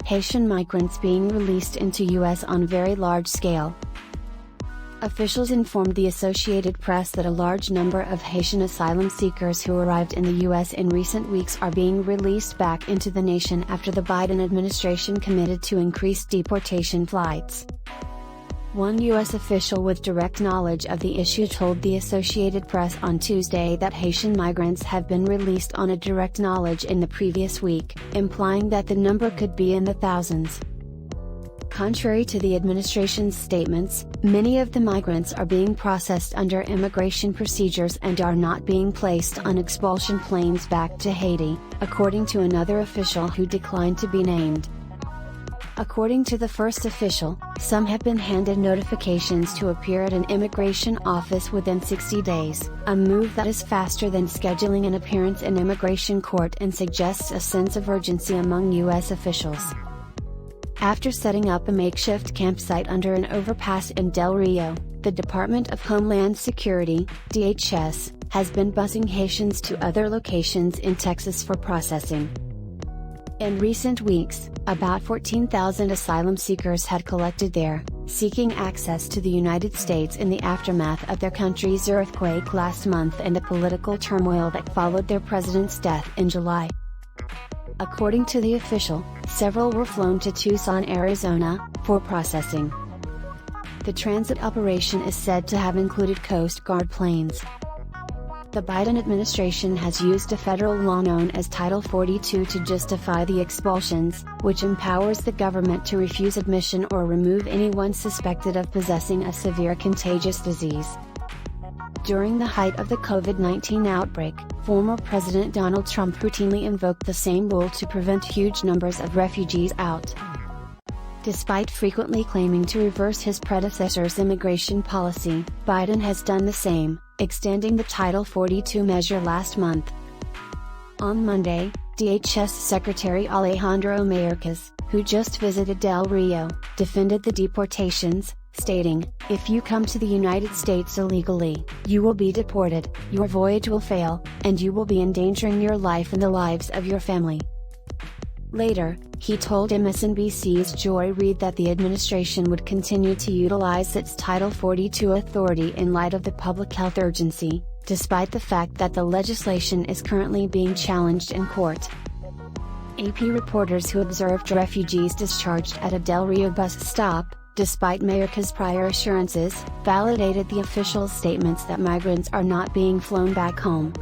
Haitian migrants being released into U.S. on very large scale. Officials informed the Associated Press that a large number of Haitian asylum seekers who arrived in the U.S. in recent weeks are being released back into the nation after the Biden administration committed to increased deportation flights. One U.S. official with direct knowledge of the issue told the Associated Press on Tuesday that Haitian migrants have been released on a direct knowledge in the previous week, implying that the number could be in the thousands. Contrary to the administration's statements, many of the migrants are being processed under immigration procedures and are not being placed on expulsion planes back to Haiti, according to another official who declined to be named. According to the first official, some have been handed notifications to appear at an immigration office within 60 days, a move that is faster than scheduling an appearance in immigration court and suggests a sense of urgency among U.S. officials. After setting up a makeshift campsite under an overpass in Del Rio, the Department of Homeland Security, DHS, has been busing Haitians to other locations in Texas for processing. In recent weeks, about 14,000 asylum seekers had collected there, seeking access to the United States in the aftermath of their country's earthquake last month and the political turmoil that followed their president's death in July. According to the official, several were flown to Tucson, Arizona, for processing. The transit operation is said to have included Coast Guard planes. The Biden administration has used a federal law known as Title 42 to justify the expulsions, which empowers the government to refuse admission or remove anyone suspected of possessing a severe contagious disease. During the height of the COVID-19 outbreak, former President Donald Trump routinely invoked the same rule to prevent huge numbers of refugees out. Despite frequently claiming to reverse his predecessor's immigration policy, Biden has done the same, extending the Title 42 measure last month. On Monday, DHS Secretary Alejandro Mayorkas, who just visited Del Rio, defended the deportations, stating, "If you come to the United States illegally, you will be deported, your voyage will fail, and you will be endangering your life and the lives of your family." Later, he told MSNBC's Joy Reid that the administration would continue to utilize its Title 42 authority in light of the public health urgency, despite the fact that the legislation is currently being challenged in court. AP reporters who observed refugees discharged at a Del Rio bus stop, despite Mayorkas' prior assurances, validated the official's statements that migrants are not being flown back home.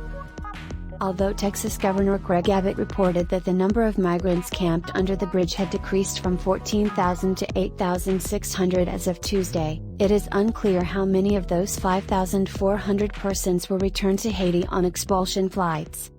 Although Texas Governor Greg Abbott reported that the number of migrants camped under the bridge had decreased from 14,000 to 8,600 as of Tuesday, it is unclear how many of those 5,400 persons were returned to Haiti on expulsion flights.